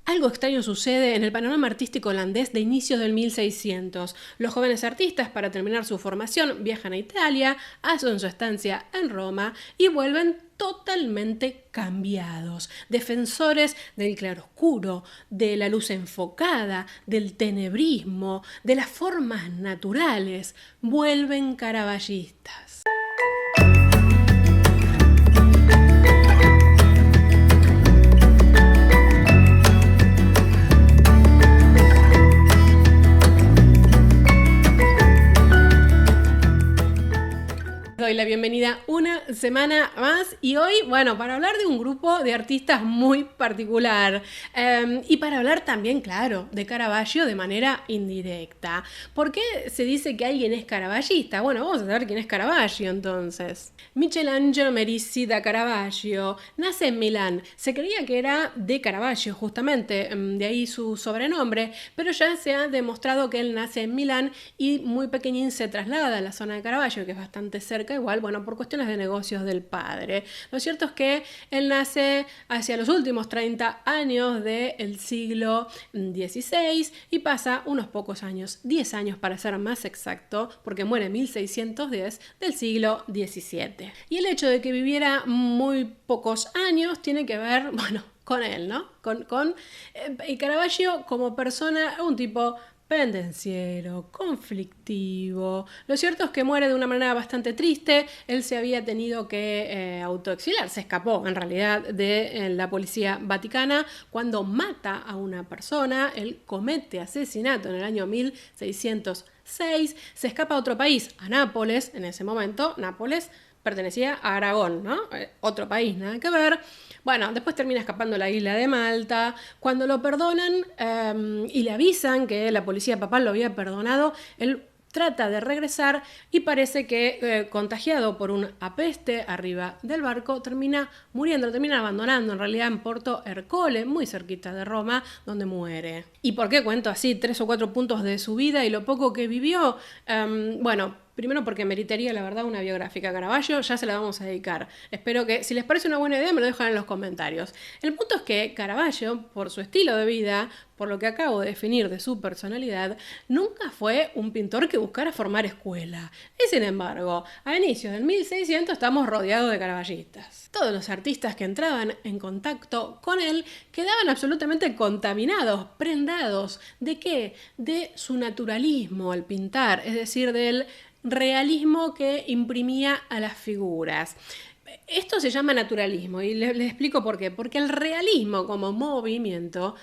Algo extraño sucede en el panorama artístico holandés de inicios del 1600. Los jóvenes artistas, para terminar su formación, viajan a Italia, hacen su estancia en Roma y vuelven totalmente cambiados. Defensores del claroscuro, de la luz enfocada, del tenebrismo, de las formas naturales, vuelven caravallistas. Doy la bienvenida una semana más y hoy, bueno, para hablar de un grupo de artistas muy particular y para hablar también, claro, de Caravaggio de manera indirecta. ¿Por qué se dice que alguien es caravallista? Bueno, vamos a saber quién es Caravaggio entonces. Michelangelo Merisi da Caravaggio nace en Milán. Se creía que era de Caravaggio justamente, de ahí su sobrenombre, pero ya se ha demostrado que él nace en Milán y muy pequeñín se traslada a la zona de Caravaggio, que es bastante cerca igual, bueno, por cuestiones de negocios del padre. Lo cierto es que él nace hacia los últimos 30 años del siglo XVI y pasa unos pocos años, 10 años para ser más exacto, porque muere en 1610 del siglo XVII. Y el hecho de que viviera muy pocos años tiene que ver, bueno, con él, ¿no? Con Caravaggio como persona, un tipo pendenciero, conflictivo. Lo cierto es que muere de una manera bastante triste. Él se había tenido que autoexiliar, se escapó en realidad de la policía vaticana cuando mata a una persona. Él comete asesinato en el año 1606, se escapa a otro país, a Nápoles. En ese momento Nápoles pertenecía a Aragón, ¿no? Otro país, nada que ver. Bueno, después termina escapando a la isla de Malta. Cuando lo perdonan y le avisan que la policía papal lo había perdonado, él trata de regresar y parece que contagiado por una peste arriba del barco termina muriendo, lo termina abandonando en realidad en Porto Ercole, muy cerquita de Roma, donde muere. ¿Y por qué cuento así 3 o 4 puntos de su vida y lo poco que vivió? Bueno, primero porque meritaría, la verdad, una biográfica a Caravaggio, ya se la vamos a dedicar. Espero que, si les parece una buena idea, me lo dejan en los comentarios. El punto es que Caravaggio, por su estilo de vida, por lo que acabo de definir de su personalidad, nunca fue un pintor que buscara formar escuela. Y sin embargo, a inicios del 1600 estamos rodeados de caravallistas. Todos los artistas que entraban en contacto con él quedaban absolutamente contaminados, prendados. ¿De qué? De su naturalismo al pintar, es decir, del realismo que imprimía a las figuras. Esto se llama naturalismo y les explico por qué. Porque el realismo como movimiento,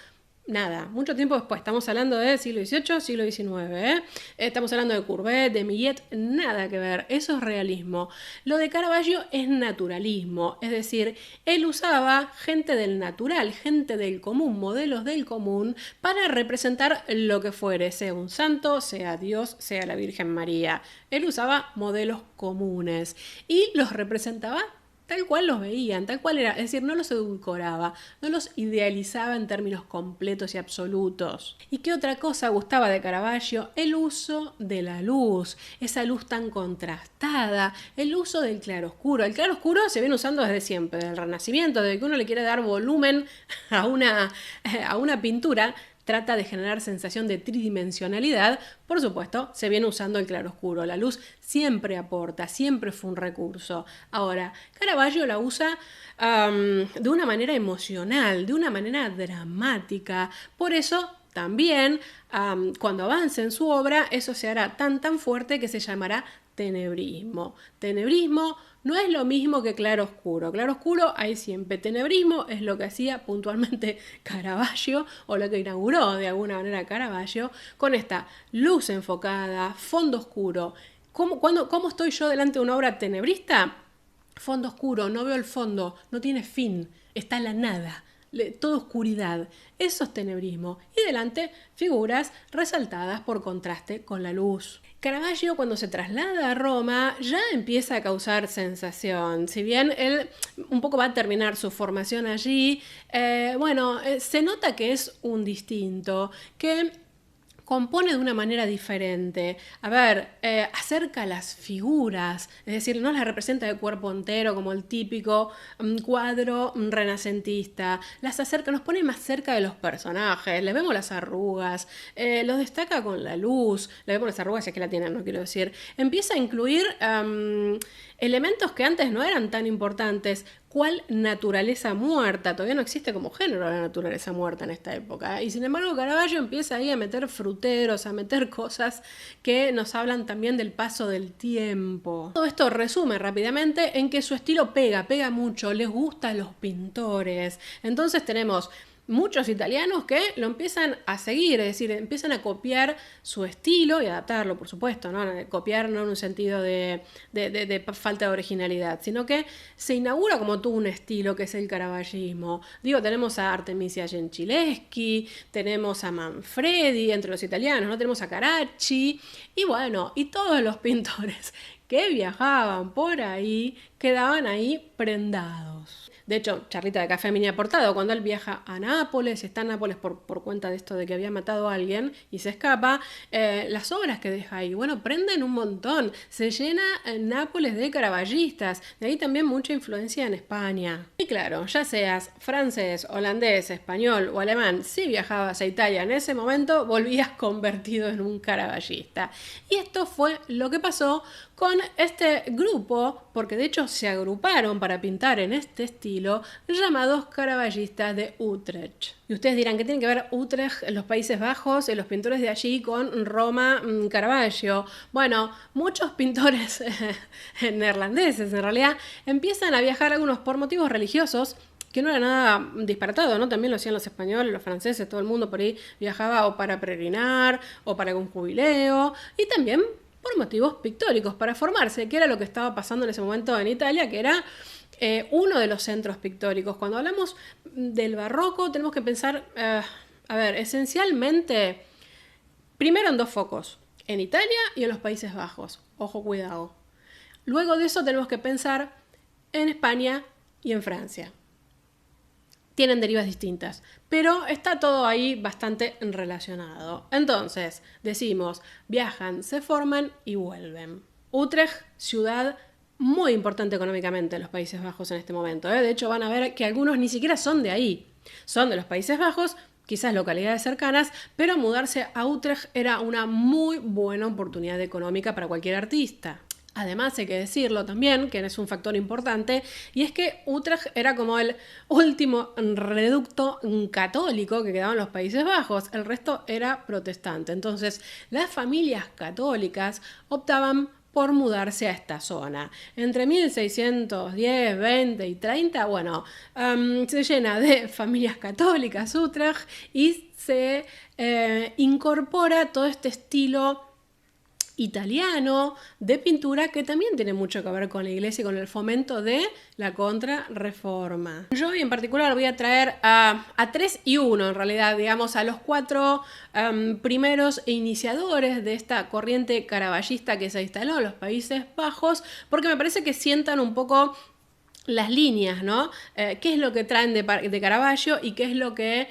nada, mucho tiempo después, estamos hablando del siglo XVIII, siglo XIX, estamos hablando de Courbet, de Millet, nada que ver, eso es realismo. Lo de Caravaggio es naturalismo, es decir, él usaba gente del natural, gente del común, modelos del común, para representar lo que fuere, sea un santo, sea Dios, sea la Virgen María. Él usaba modelos comunes y los representaba tal cual los veían, tal cual era, es decir, no los edulcoraba, no los idealizaba en términos completos y absolutos. ¿Y qué otra cosa gustaba de Caravaggio? El uso de la luz, esa luz tan contrastada, el uso del claroscuro. El claroscuro se viene usando desde siempre, desde el Renacimiento, desde que uno le quiere dar volumen a una pintura, trata de generar sensación de tridimensionalidad, por supuesto, se viene usando el claroscuro. La luz siempre aporta, siempre fue un recurso. Ahora, Caravaggio la usa de una manera emocional, de una manera dramática. Por eso, también, cuando avance en su obra, eso se hará tan fuerte que se llamará tenebrismo. Tenebrismo no es lo mismo que claroscuro. Claroscuro hay siempre. Tenebrismo es lo que hacía puntualmente Caravaggio, o lo que inauguró de alguna manera Caravaggio, con esta luz enfocada, fondo oscuro. ¿Cómo estoy yo delante de una obra tenebrista? Fondo oscuro, no veo el fondo, no tiene fin, está la nada. Toda oscuridad, eso es tenebrismo, y delante figuras resaltadas por contraste con la luz. Caravaggio, cuando se traslada a Roma, ya empieza a causar sensación. Si bien él un poco va a terminar su formación allí, se nota que es un distinto, que compone de una manera diferente. A ver, acerca las figuras, es decir, no las representa de cuerpo entero como el típico cuadro renacentista. Las acerca, nos pone más cerca de los personajes, les vemos las arrugas, los destaca con la luz, le vemos las arrugas si es que la tienen, no quiero decir. Empieza a incluir elementos que antes no eran tan importantes. ¿Cuál naturaleza muerta? Todavía no existe como género la naturaleza muerta en esta época. Y sin embargo Caravaggio empieza ahí a meter fruteros, a meter cosas que nos hablan también del paso del tiempo. Todo esto resume rápidamente en que su estilo pega mucho, les gusta a los pintores. Entonces tenemos muchos italianos que lo empiezan a seguir, es decir, empiezan a copiar su estilo y adaptarlo, por supuesto, ¿no? Copiar no en un sentido de falta de originalidad, sino que se inaugura como tú un estilo que es el caravaggismo. Digo, tenemos a Artemisia Gentileschi, tenemos a Manfredi entre los italianos, ¿no? Tenemos a Caracci y bueno, y todos los pintores que viajaban por ahí quedaban ahí prendados. De hecho, charlita de café mini aportado, cuando él viaja a Nápoles, está en Nápoles por cuenta de esto de que había matado a alguien y se escapa, las obras que deja ahí, bueno, prenden un montón, se llena Nápoles de caravallistas, de ahí también mucha influencia en España. Y claro, ya seas francés, holandés, español o alemán, si viajabas a Italia en ese momento, volvías convertido en un caravallista. Y esto fue lo que pasó con este grupo, porque de hecho se agruparon para pintar en este estilo, llamados caravallistas de Utrecht. Y ustedes dirán, ¿qué tiene que ver Utrecht en los Países Bajos, en los pintores de allí con Roma, Caravaggio? Bueno, muchos pintores neerlandeses en realidad empiezan a viajar algunos por motivos religiosos, que no era nada disparatado, ¿no? También lo hacían los españoles, los franceses, todo el mundo por ahí viajaba o para peregrinar o para algún jubileo, y también por motivos pictóricos, para formarse, que era lo que estaba pasando en ese momento en Italia, que era uno de los centros pictóricos. Cuando hablamos del barroco tenemos que pensar, esencialmente, primero en dos focos, en Italia y en los Países Bajos. Ojo, cuidado. Luego de eso tenemos que pensar en España y en Francia. Tienen derivas distintas, pero está todo ahí bastante relacionado. Entonces, decimos, viajan, se forman y vuelven. Utrecht, ciudad muy importante económicamente en los Países Bajos en este momento. De hecho, van a ver que algunos ni siquiera son de ahí. Son de los Países Bajos, quizás localidades cercanas, pero mudarse a Utrecht era una muy buena oportunidad económica para cualquier artista. Además, hay que decirlo también, que es un factor importante, y es que Utrecht era como el último reducto católico que quedaba en los Países Bajos. El resto era protestante. Entonces, las familias católicas optaban por mudarse a esta zona. Entre 1610, 20 y 30, se llena de familias católicas Utrecht y se incorpora todo este estilo italiano de pintura que también tiene mucho que ver con la iglesia y con el fomento de la contrarreforma. Yo hoy en particular voy a traer a 3 y 1 en realidad, digamos, a los 4 primeros iniciadores de esta corriente caravallista que se instaló en los Países Bajos, porque me parece que sientan un poco las líneas, ¿no? ¿Qué es lo que traen de Caravaggio y qué es lo que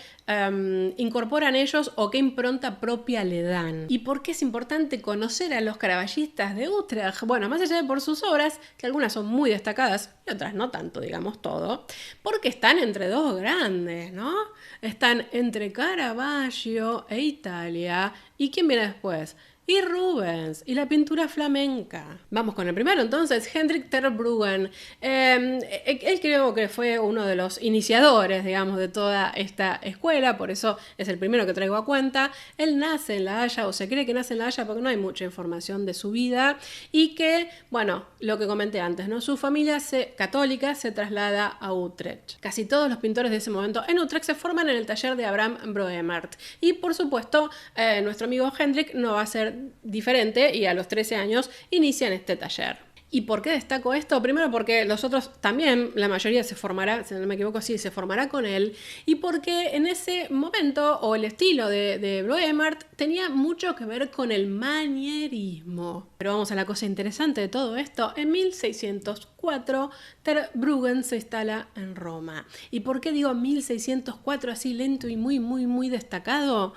incorporan ellos o qué impronta propia le dan? ¿Y por qué es importante conocer a los caravallistas de Utrecht? Bueno, más allá de por sus obras, que algunas son muy destacadas y otras no tanto, digamos todo, porque están entre dos grandes, ¿no? Están entre Caravaggio e Italia. ¿Y quién viene después? Y Rubens, y la pintura flamenca. Vamos con el primero entonces, Hendrik ter Brugghen. Él creo que fue uno de los iniciadores, digamos, de toda esta escuela, por eso es el primero que traigo a cuenta. Él nace en La Haya, o se cree que nace en La Haya porque no hay mucha información de su vida, y que, bueno, lo que comenté antes, ¿no? Su familia católica se traslada a Utrecht. Casi todos los pintores de ese momento en Utrecht se forman en el taller de Abraham Broemert. Y por supuesto, nuestro amigo Hendrik no va a ser diferente y a los 13 años inician este taller. ¿Y por qué destaco esto? Primero porque los otros también, la mayoría se formará, si no me equivoco, sí, se formará con él, y porque en ese momento, o el estilo de Broemert, tenía mucho que ver con el manierismo. Pero vamos a la cosa interesante de todo esto. En 1604, ter Brugghen se instala en Roma. ¿Y por qué digo 1604 así lento y muy destacado?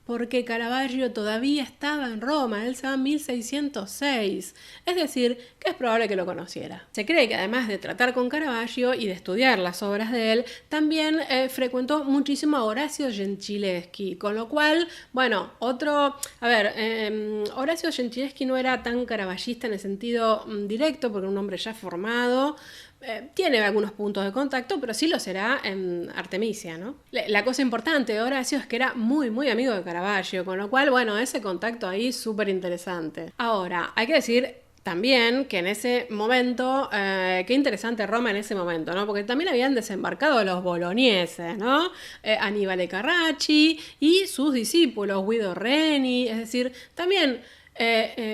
porque Caravaggio todavía estaba en Roma, él se va en 1606, es decir, que es probable que lo conociera. Se cree que además de tratar con Caravaggio y de estudiar las obras de él, también frecuentó muchísimo a Orazio Gentileschi, con lo cual, bueno, Orazio Gentileschi no era tan caravallista en el sentido directo, porque era un hombre ya formado, tiene algunos puntos de contacto, pero sí lo será en Artemisia, ¿no? La cosa importante de Horacio es que era muy, muy amigo de Caravaggio, con lo cual, bueno, ese contacto ahí súper interesante. Ahora, hay que decir también que en ese momento, qué interesante Roma en ese momento, ¿no? Porque también habían desembarcado los bologneses, ¿no? Annibale Carracci y sus discípulos, Guido Reni, es decir, también...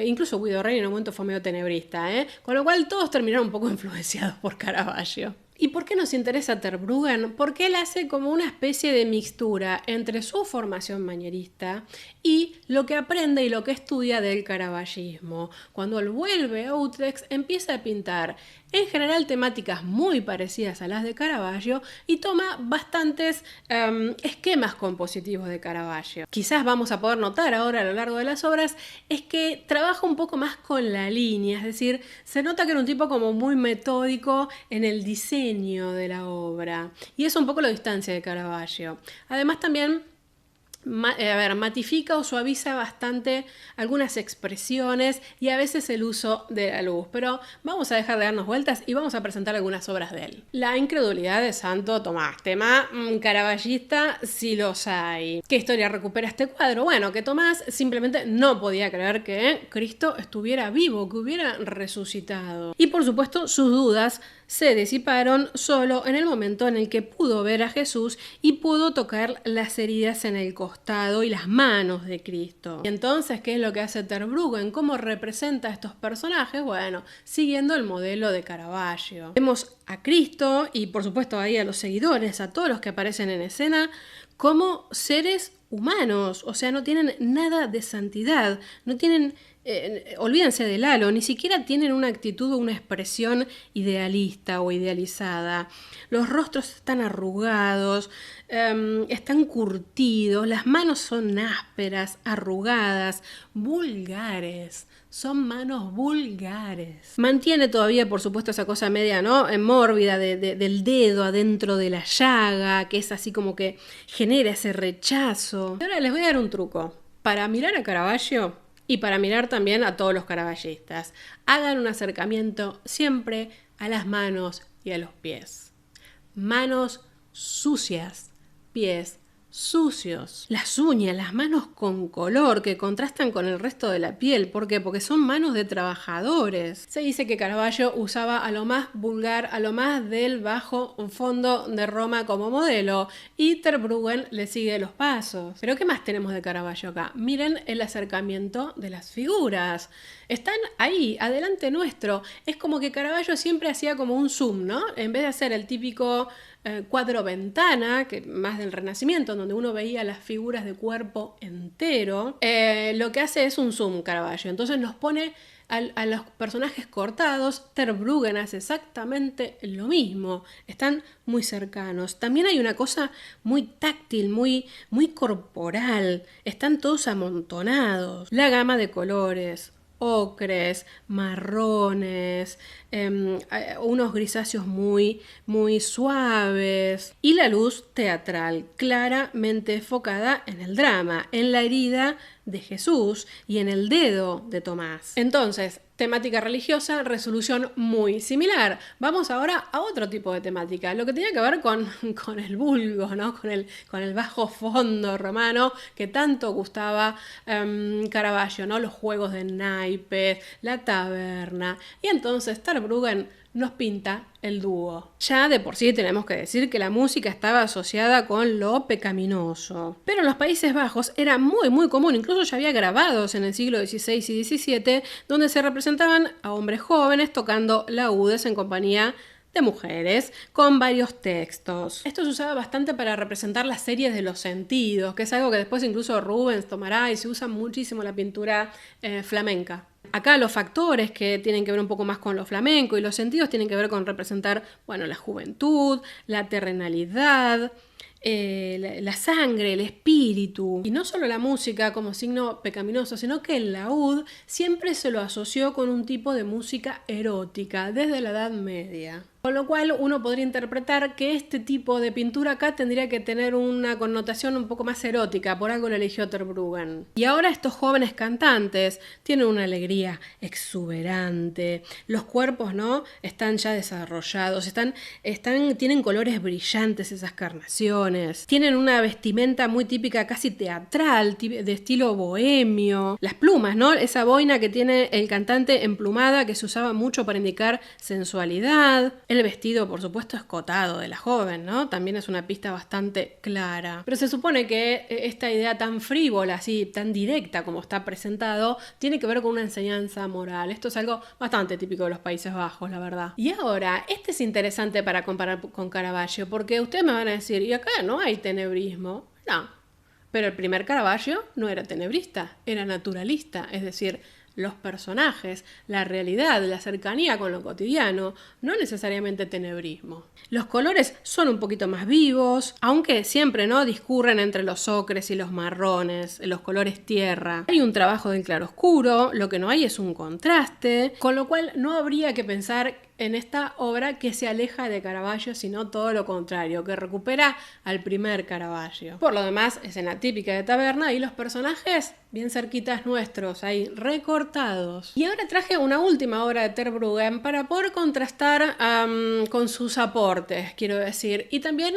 incluso Guido Reni en un momento fue medio tenebrista, con lo cual todos terminaron un poco influenciados por Caravaggio. ¿Y por qué nos interesa Terbruggen? Porque él hace como una especie de mixtura entre su formación manierista y lo que aprende y lo que estudia del caravallismo. Cuando él vuelve a Utrecht, empieza a pintar en general temáticas muy parecidas a las de Caravaggio y toma bastantes esquemas compositivos de Caravaggio. Quizás vamos a poder notar ahora a lo largo de las obras es que trabaja un poco más con la línea, es decir, se nota que era un tipo como muy metódico en el diseño de la obra y eso un poco lo distancia de Caravaggio. Además también matifica o suaviza bastante algunas expresiones y a veces el uso de la luz, pero vamos a dejar de darnos vueltas y vamos a presentar algunas obras de él. La incredulidad de Santo Tomás, tema caravallista si los hay. ¿Qué historia recupera este cuadro? Bueno, que Tomás simplemente no podía creer que Cristo estuviera vivo, que hubiera resucitado. Y por supuesto sus dudas se disiparon solo en el momento en el que pudo ver a Jesús y pudo tocar las heridas en el costado y las manos de Cristo. Y entonces, ¿qué es lo que hace Terbruggen? ¿Cómo representa a estos personajes? Bueno, siguiendo el modelo de Caravaggio. Vemos a Cristo y por supuesto ahí a los seguidores, a todos los que aparecen en escena, como seres humanos, o sea, no tienen nada de santidad, no tienen... olvídense del halo, ni siquiera tienen una actitud o una expresión idealista o idealizada. Los rostros están arrugados, están curtidos, las manos son ásperas, arrugadas, vulgares. Son manos vulgares. Mantiene todavía, por supuesto, esa cosa media, ¿no? Mórbida del dedo adentro de la llaga, que es así como que genera ese rechazo. Y ahora les voy a dar un truco. Para mirar a Caravaggio y para mirar también a todos los caravallistas, hagan un acercamiento siempre a las manos y a los pies. Manos sucias, pies sucios. Las uñas, las manos con color que contrastan con el resto de la piel. ¿Por qué? Porque son manos de trabajadores. Se dice que Caravaggio usaba a lo más vulgar, a lo más del bajo fondo de Roma como modelo y Terbruggen le sigue los pasos. Pero ¿qué más tenemos de Caravaggio acá? Miren el acercamiento de las figuras. Están ahí, adelante nuestro. Es como que Caravaggio siempre hacía como un zoom, ¿no? En vez de hacer el típico cuadro ventana, que más del Renacimiento, donde uno veía las figuras de cuerpo entero, lo que hace es un zoom Caravaggio. Entonces nos pone a los personajes cortados. Terbruggen hace exactamente lo mismo. Están muy cercanos. También hay una cosa muy táctil, muy corporal. Están todos amontonados. La gama de colores, ocres, marrones, unos grisáceos muy suaves y la luz teatral claramente enfocada en el drama, en la herida de Jesús y en el dedo de Tomás. Entonces, temática religiosa, resolución muy similar. Vamos ahora a otro tipo de temática, lo que tenía que ver con el vulgo, ¿no? con el bajo fondo romano que tanto gustaba Caravaggio, ¿no? Los juegos de naipes, la taberna. Y entonces Terbruggen nos pinta el dúo. Ya de por sí tenemos que decir que la música estaba asociada con lo pecaminoso. Pero en los Países Bajos era muy común, incluso ya había grabados en el siglo XVI y XVII, donde se representaban a hombres jóvenes tocando laúdes en compañía de mujeres, con varios textos. Esto se usaba bastante para representar las series de los sentidos, que es algo que después incluso Rubens tomará y se usa muchísimo en la pintura flamenca. Acá los factores que tienen que ver un poco más con lo flamenco y los sentidos tienen que ver con representar, bueno, la juventud, la terrenalidad, la sangre, el espíritu. Y no solo la música como signo pecaminoso, sino que el laúd siempre se lo asoció con un tipo de música erótica desde la Edad Media. Con lo cual uno podría interpretar que este tipo de pintura acá tendría que tener una connotación un poco más erótica, por algo lo eligió Terbruggen. Y ahora estos jóvenes cantantes tienen una alegría exuberante, los cuerpos, ¿no?, están ya desarrollados, tienen colores brillantes esas carnaciones, tienen una vestimenta muy típica, casi teatral, de estilo bohemio, las plumas, ¿no?, esa boina que tiene el cantante emplumada que se usaba mucho para indicar sensualidad. El vestido, por supuesto, escotado de la joven, ¿no? También es una pista bastante clara. Pero se supone que esta idea tan frívola, así, tan directa como está presentado, tiene que ver con una enseñanza moral. Esto es algo bastante típico de los Países Bajos, la verdad. Y ahora, este es interesante para comparar con Caravaggio, porque ustedes me van a decir, y acá no hay tenebrismo. No, pero el primer Caravaggio no era tenebrista, era naturalista, es decir, los personajes, la realidad, la cercanía con lo cotidiano, no necesariamente tenebrismo. Los colores son un poquito más vivos, aunque siempre, ¿no?, discurren entre los ocres y los marrones, los colores tierra. Hay un trabajo del claroscuro, lo que no hay es un contraste, con lo cual no habría que pensar en esta obra que se aleja de Caravaggio, sino todo lo contrario, que recupera al primer Caravaggio. Por lo demás, escena típica de taberna y los personajes bien cerquitas nuestros, ahí recortados. Y ahora traje una última obra de Terbruggen para poder contrastar con sus aportes, quiero decir, y también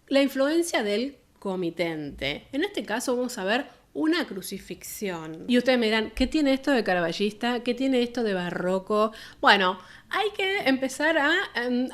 la influencia del comitente. En este caso vamos a ver una crucifixión. Y ustedes me dirán, ¿qué tiene esto de caravallista? ¿Qué tiene esto de barroco? Bueno, hay que empezar a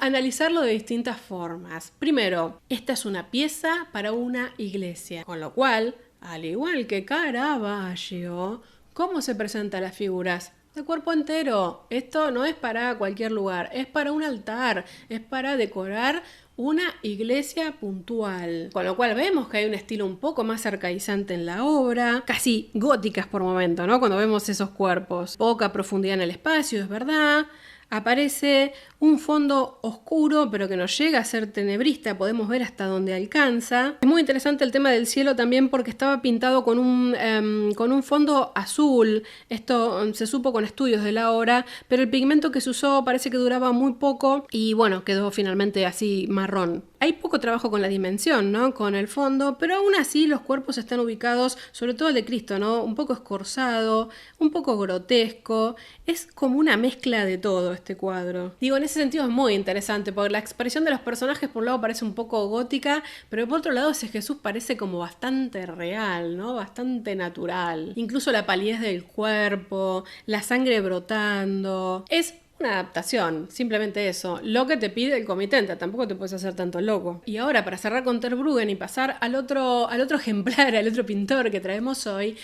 analizarlo de distintas formas. Primero, esta es una pieza para una iglesia, con lo cual, al igual que Caravaggio, ¿cómo se presentan las figuras? De cuerpo entero. Esto no es para cualquier lugar, es para un altar, es para decorar una iglesia puntual. Con lo cual vemos que hay un estilo un poco más arcaizante en la obra, casi góticas por momento, ¿no?, cuando vemos esos cuerpos. Poca profundidad en el espacio, es verdad. Aparece un fondo oscuro, pero que no llega a ser tenebrista, podemos ver hasta dónde alcanza. Es muy interesante el tema del cielo también porque estaba pintado con un fondo azul. Esto se supo con estudios de la obra, pero el pigmento que se usó parece que duraba muy poco y bueno, quedó finalmente así marrón. Hay poco trabajo con la dimensión, ¿no?, con el fondo, pero aún así los cuerpos están ubicados, sobre todo el de Cristo, ¿no?, un poco escorzado, un poco grotesco. Es como una mezcla de todo este cuadro. Digo, en ese sentido es muy interesante, porque la expresión de los personajes por un lado parece un poco gótica, pero por otro lado ese Jesús parece como bastante real, ¿no?, bastante natural. Incluso la palidez del cuerpo, la sangre brotando. Es una adaptación, simplemente eso. Lo que te pide el comitente, tampoco te puedes hacer tanto loco. Y ahora, para cerrar con Terbruggen y pasar al otro ejemplar, al otro pintor que traemos hoy,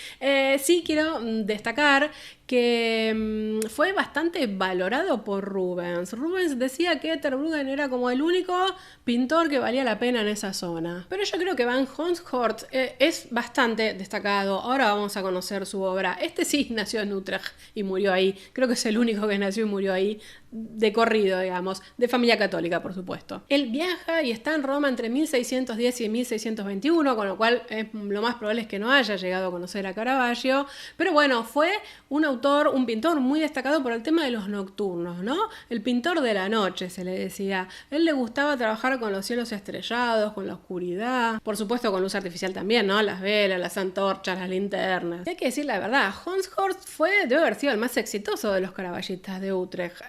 sí quiero destacar que fue bastante valorado por Rubens. Rubens decía que Terbruggen era como el único pintor que valía la pena en esa zona. Pero yo creo que Van Honshorst es bastante destacado. Ahora vamos a conocer su obra. Este sí nació en Utrecht y murió ahí. Creo que es el único que nació y murió ahí de corrido, digamos, de familia católica, por supuesto. Él viaja y está en Roma entre 1610 y 1621, con lo cual lo más probable es que no haya llegado a conocer a Caravaggio, pero bueno, fue un pintor muy destacado por el tema de los nocturnos, ¿no? El pintor de la noche, se le decía. Él le gustaba trabajar con los cielos estrellados, con la oscuridad, por supuesto con luz artificial también, ¿no? Las velas, las antorchas, las linternas. Y hay que decir la verdad, Honshorst debe haber sido el más exitoso de los caravallistas de Utrecht,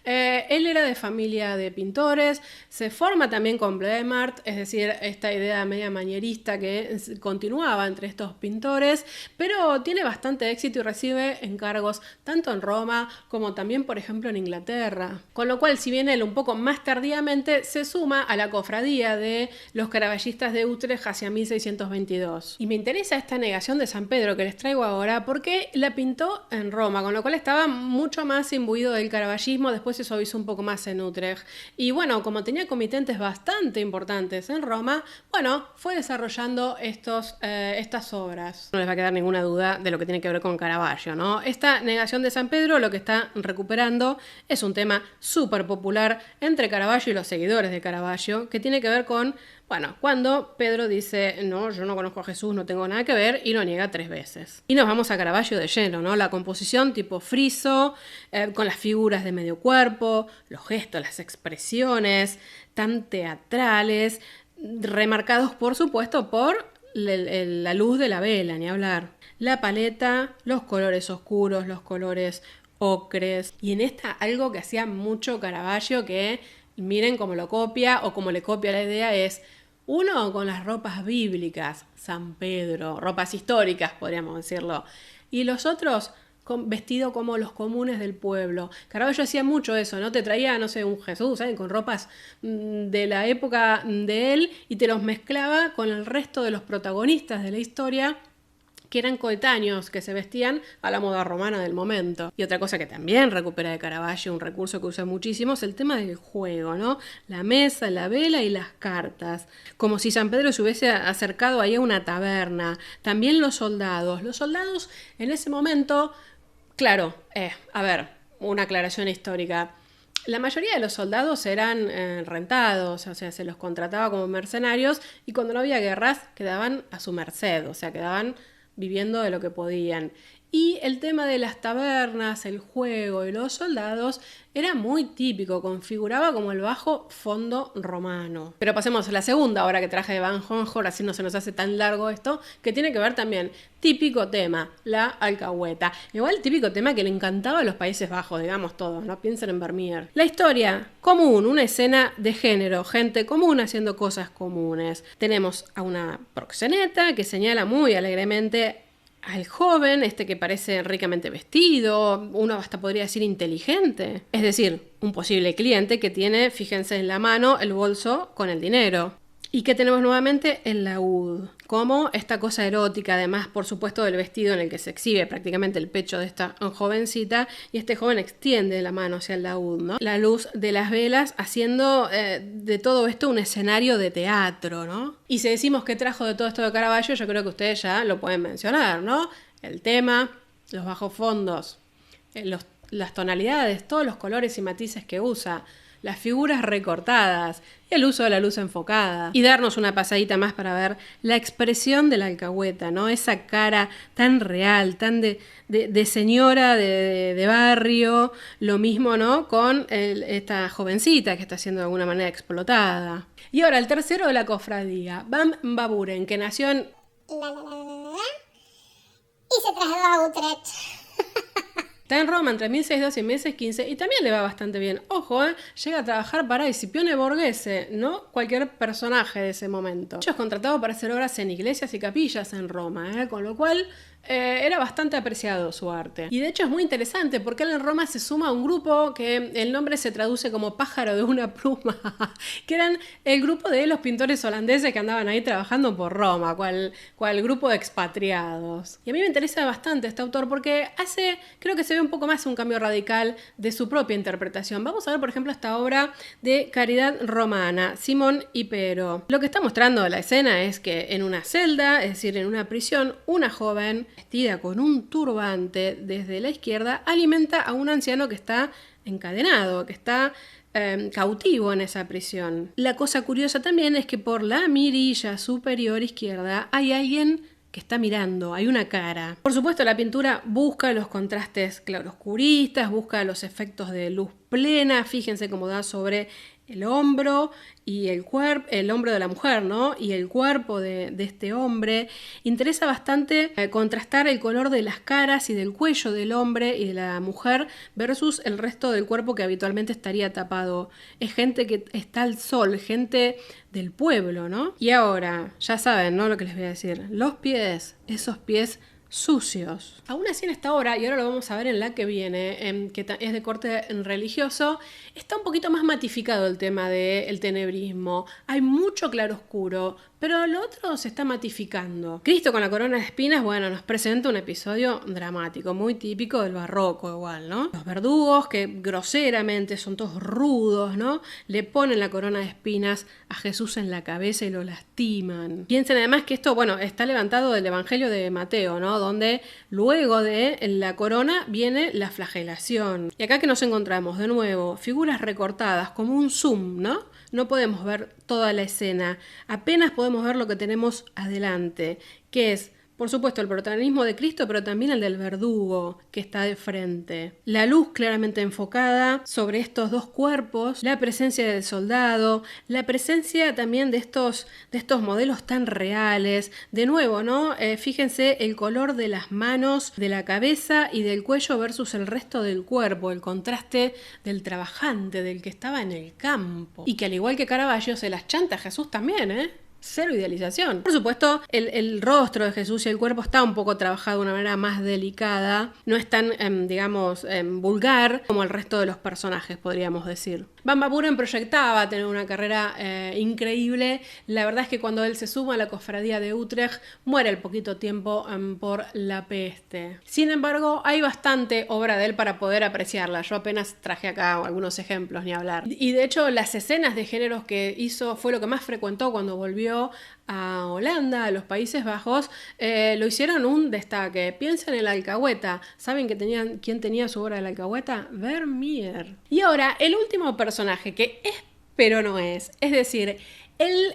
él era de familia de pintores, se forma también con Blemmert, es decir, esta idea media manierista que continuaba entre estos pintores, pero tiene bastante éxito y recibe encargos tanto en Roma como también, por ejemplo, en Inglaterra. Con lo cual, si bien él un poco más tardíamente se suma a la cofradía de los caravallistas de Utrecht hacia 1622. Y me interesa esta negación de San Pedro que les traigo ahora porque la pintó en Roma, con lo cual estaba mucho más imbuido del caravallismo. Después se suavizó un poco más en Utrecht. Y bueno, como tenía comitentes bastante importantes en Roma, bueno, fue desarrollando estas obras. No les va a quedar ninguna duda de lo que tiene que ver con Caravaggio, ¿no? Esta negación de San Pedro lo que está recuperando es un tema súper popular entre Caravaggio y los seguidores de Caravaggio, que tiene que ver con, Bueno, cuando Pedro dice, no, yo no conozco a Jesús, no tengo nada que ver, y lo niega 3 veces. Y nos vamos a Caravaggio de lleno, ¿no? La composición tipo friso, con las figuras de medio cuerpo, los gestos, las expresiones tan teatrales, remarcados, por supuesto, por la luz de la vela, ni hablar. La paleta, los colores oscuros, los colores ocres. Y en esta algo que hacía mucho Caravaggio, que miren cómo lo copia o cómo le copia la idea, es uno con las ropas bíblicas, San Pedro, ropas históricas podríamos decirlo, y los otros vestido como los comunes del pueblo. Caravaggio hacía mucho eso, ¿no? Te traía, no sé, un Jesús, ¿saben? Con ropas de la época de él y te los mezclaba con el resto de los protagonistas de la historia, que eran coetáneos, que se vestían a la moda romana del momento. Y otra cosa que también recupera de Caravaggio, un recurso que usa muchísimo, es el tema del juego, ¿no? La mesa, la vela y las cartas. Como si San Pedro se hubiese acercado ahí a una taberna. También los soldados. Los soldados en ese momento, claro, a ver, una aclaración histórica. La mayoría de los soldados eran rentados, o sea, se los contrataba como mercenarios y cuando no había guerras quedaban a su merced, o sea, quedaban viviendo de lo que podían. Y el tema de las tabernas, el juego y los soldados era muy típico, configuraba como el bajo fondo romano. Pero pasemos a la segunda obra que traje de Van Honghorst, así no se nos hace tan largo esto, que tiene que ver también, típico tema, la alcahueta. Igual típico tema que le encantaba a los Países Bajos, digamos todos, no piensen en Vermeer. La historia, común, una escena de género, gente común haciendo cosas comunes. Tenemos a una proxeneta que señala muy alegremente al joven, que parece ricamente vestido, uno hasta podría decir inteligente. Es decir, un posible cliente que tiene, fíjense en la mano, el bolso con el dinero. ¿Y qué tenemos nuevamente? El laúd. Como esta cosa erótica, además, por supuesto, del vestido en el que se exhibe prácticamente el pecho de esta jovencita, y este joven extiende la mano hacia el laúd, ¿no? La luz de las velas haciendo de todo esto un escenario de teatro, ¿no? Y si decimos que trajo de todo esto de Caravaggio, yo creo que ustedes ya lo pueden mencionar, ¿no? El tema, los bajos fondos, las tonalidades, todos los colores y matices que usa, las figuras recortadas, el uso de la luz enfocada. Y darnos una pasadita más para ver la expresión de la alcahueta, ¿no? Esa cara tan real, tan de señora de barrio. Lo mismo, ¿no? Con esta jovencita que está siendo de alguna manera explotada. Y ahora el tercero de la cofradía, Van Baburen, que nació en... y se trasladó a Utrecht. Está en Roma entre 1612 y 1615 y también le va bastante bien. Ojo, llega a trabajar para Escipione Borghese, no cualquier personaje de ese momento. Es contratado para hacer obras en iglesias y capillas en Roma, con lo cual era bastante apreciado su arte. Y de hecho es muy interesante porque él en Roma se suma a un grupo que el nombre se traduce como pájaro de una pluma, que eran el grupo de los pintores holandeses que andaban ahí trabajando por Roma, cual grupo de expatriados. Y a mí me interesa bastante este autor porque creo que se ve un poco más un cambio radical de su propia interpretación. Vamos a ver, por ejemplo, esta obra de Caridad Romana, Simón y Pero. Lo que está mostrando la escena es que en una celda, es decir, en una prisión, una joven vestida con un turbante desde la izquierda alimenta a un anciano que está encadenado, que está cautivo en esa prisión. La cosa curiosa también es que por la mirilla superior izquierda hay alguien que está mirando, hay una cara. Por supuesto, la pintura busca los contrastes claroscuristas, busca los efectos de luz plena, fíjense cómo da sobre el hombro y el hombro de la mujer, ¿no? Y el cuerpo de este hombre. Interesa bastante contrastar el color de las caras y del cuello del hombre y de la mujer versus el resto del cuerpo que habitualmente estaría tapado. Es gente que está al sol, gente del pueblo, ¿no? Y ahora, ya saben, ¿no? Lo que les voy a decir. Los pies, esos pies sucios. Aún así en esta obra, y ahora lo vamos a ver en la que viene, que es de corte religioso, está un poquito más matificado el tema del tenebrismo. Hay mucho claroscuro, pero lo otro se está matificando. Cristo con la corona de espinas, bueno, nos presenta un episodio dramático, muy típico del barroco igual, ¿no? Los verdugos que groseramente son todos rudos, ¿no? Le ponen la corona de espinas a Jesús en la cabeza y lo lastiman. Piensen además que esto, bueno, está levantado del Evangelio de Mateo, ¿no? Donde luego de la corona viene la flagelación. Y acá que nos encontramos de nuevo, figuras recortadas como un zoom, ¿no? no podemos ver toda la escena, apenas podemos ver lo que tenemos adelante, que es, por supuesto, el protagonismo de Cristo, pero también el del verdugo que está de frente. La luz claramente enfocada sobre estos dos cuerpos, la presencia del soldado, la presencia también de estos modelos tan reales. De nuevo, ¿no? Fíjense el color de las manos, de la cabeza y del cuello versus el resto del cuerpo, el contraste del trabajante, del que estaba en el campo. Y que al igual que Caravaggio se las chanta a Jesús también, ¿eh? Cero idealización. Por supuesto, el rostro de Jesús y el cuerpo está un poco trabajado de una manera más delicada. No es tan, vulgar como el resto de los personajes, podríamos decir. Van Baburen proyectaba tener una carrera increíble. La verdad es que cuando él se suma a la cofradía de Utrecht, muere al poquito tiempo por la peste. Sin embargo, hay bastante obra de él para poder apreciarla. Yo apenas traje acá algunos ejemplos, ni hablar. Y de hecho, las escenas de géneros que hizo fue lo que más frecuentó cuando volvió a Holanda, a los Países Bajos. Lo hicieron un destaque. Piensen en la alcahueta. ¿Saben quién tenía su obra de la alcahueta? Vermeer. Y ahora, el último personaje que es, pero no es. Es decir, él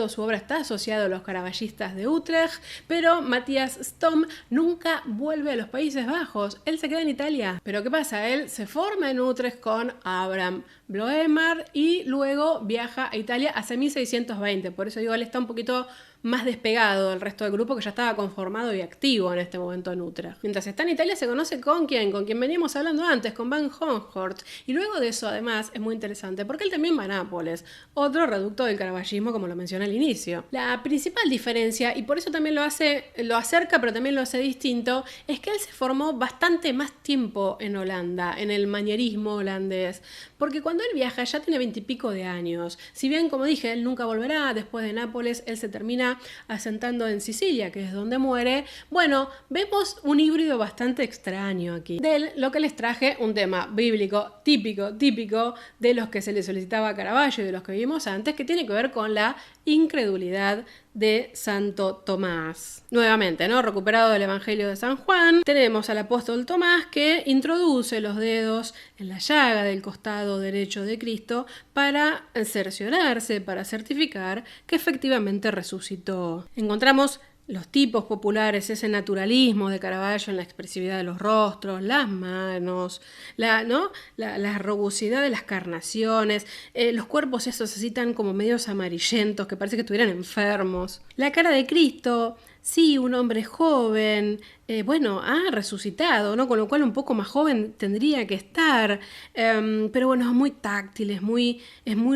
su obra está asociada a los caravallistas de Utrecht, pero Matthias Stom nunca vuelve a los Países Bajos. Él se queda en Italia. Pero ¿qué pasa? Él se forma en Utrecht con Abraham Bloemar y luego viaja a Italia hacia 1620. Por eso digo, él está un poquito más despegado del resto del grupo, que ya estaba conformado y activo en este momento en Utrecht. Mientras está en Italia se conoce con quién veníamos hablando antes, con Van Honghorst. Y luego de eso, además, es muy interesante porque él también va a Nápoles, otro reducto del caravallismo, como lo mencioné al inicio. La principal diferencia, y por eso también lo acerca, pero también lo hace distinto, es que él se formó bastante más tiempo en Holanda, en el manierismo holandés, porque cuando él viaja ya tiene 20 y pico de años. Si bien, como dije, él nunca volverá, después de Nápoles él se termina asentando en Sicilia, que es donde muere. Bueno, vemos un híbrido bastante extraño aquí. De él, lo que les traje, un tema bíblico típico de los que se le solicitaba a Caravaggio y de los que vimos antes, que tiene que ver con la incredulidad de Santo Tomás. Nuevamente, ¿no? Recuperado del Evangelio de San Juan, tenemos al apóstol Tomás que introduce los dedos en la llaga del costado derecho de Cristo para cerciorarse, para certificar que efectivamente resucitó. Encontramos los tipos populares, ese naturalismo de Caravaggio en la expresividad de los rostros, las manos, la rugosidad de las carnaciones, los cuerpos esos así tan como medios amarillentos que parece que estuvieran enfermos. La cara de Cristo, sí, un hombre joven, ha resucitado, ¿no? Con lo cual un poco más joven tendría que estar, pero bueno, es muy táctil, es muy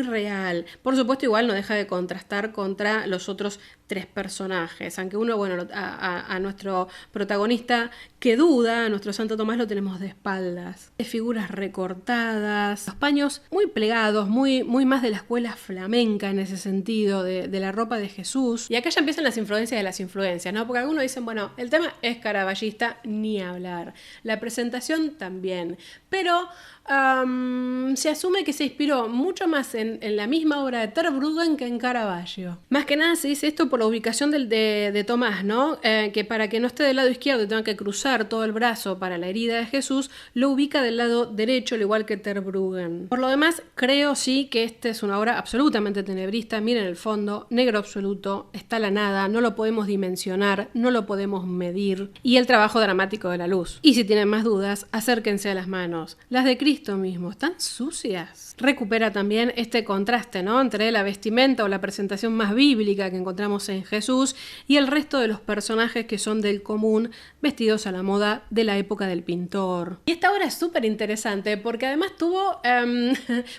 real. Por supuesto, igual no deja de contrastar contra los otros tres personajes, aunque uno, a nuestro protagonista que duda, a nuestro Santo Tomás lo tenemos de espaldas. Figuras recortadas, los paños muy plegados, muy más de la escuela flamenca en ese sentido, de la ropa de Jesús. Y acá ya empiezan las influencias de las influencias, ¿no? Porque algunos dicen, bueno, el tema es caravallista, ni hablar. La presentación también. Pero se asume que se inspiró mucho más en la misma obra de Terburgen que en Caravaggio. Más que nada se dice esto por la ubicación de Tomás, ¿no? Que para que no esté del lado izquierdo y tenga que cruzar todo el brazo para la herida de Jesús, lo ubica del lado derecho, al igual que Terburgen. Por lo demás, creo sí que esta es una obra absolutamente tenebrista. Miren el fondo, negro absoluto, está la nada, no lo podemos dimensionar, no lo podemos medir. Y el trabajo dramático de la luz. Y si tienen más dudas, acérquense a las manos. Las de Cristo mismo, están sucias. Recupera también este contraste, ¿no? Entre la vestimenta o la presentación más bíblica que encontramos en Jesús y el resto de los personajes que son del común, vestidos a la moda de la época del pintor. Y esta obra es súper interesante porque además tuvo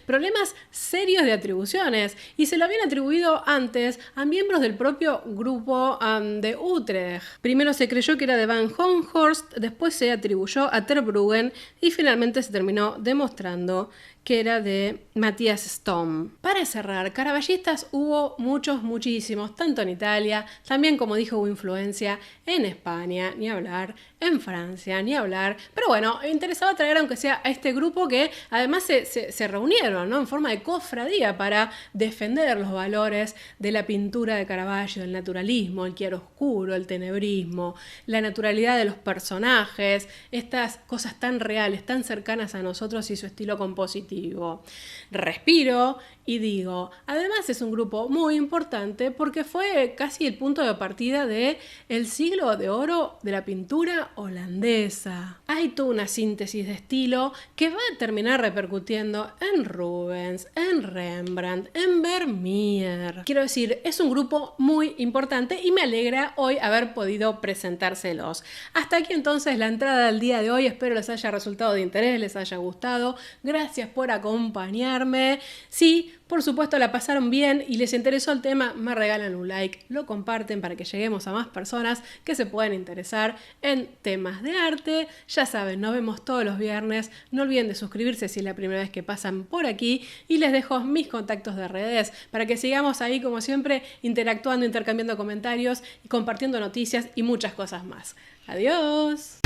problemas serios de atribuciones y se lo habían atribuido antes a miembros del propio grupo de Utrecht. Primero se creyó que era de Van Honghorst, después se atribuyó a Terburgen y finalmente se terminó demostrando que era de Matthias Stom. Para cerrar, caravallistas hubo muchísimos, tanto en Italia, también como dijo hubo influencia en España, ni hablar, en Francia, ni hablar, pero bueno, me interesaba traer aunque sea a este grupo que además se reunieron, ¿no? En forma de cofradía para defender los valores de la pintura de Caravaggio, el naturalismo, el chiaroscuro, el tenebrismo, la naturalidad de los personajes, estas cosas tan reales, tan cercanas a nosotros y su estilo compositivo. positivo. Respiro y digo, además es un grupo muy importante porque fue casi el punto de partida del siglo de oro de la pintura holandesa. Hay toda una síntesis de estilo que va a terminar repercutiendo en Rubens, en Rembrandt, en Vermeer. Quiero decir, es un grupo muy importante y me alegra hoy haber podido presentárselos. Hasta aquí entonces la entrada del día de hoy. Espero les haya resultado de interés, les haya gustado. Gracias por acompañarme. Sí, por supuesto la pasaron bien y les interesó el tema, me regalan un like, lo comparten para que lleguemos a más personas que se puedan interesar en temas de arte. Ya saben, nos vemos todos los viernes. No olviden de suscribirse si es la primera vez que pasan por aquí y les dejo mis contactos de redes para que sigamos ahí como siempre interactuando, intercambiando comentarios y compartiendo noticias y muchas cosas más. ¡Adiós!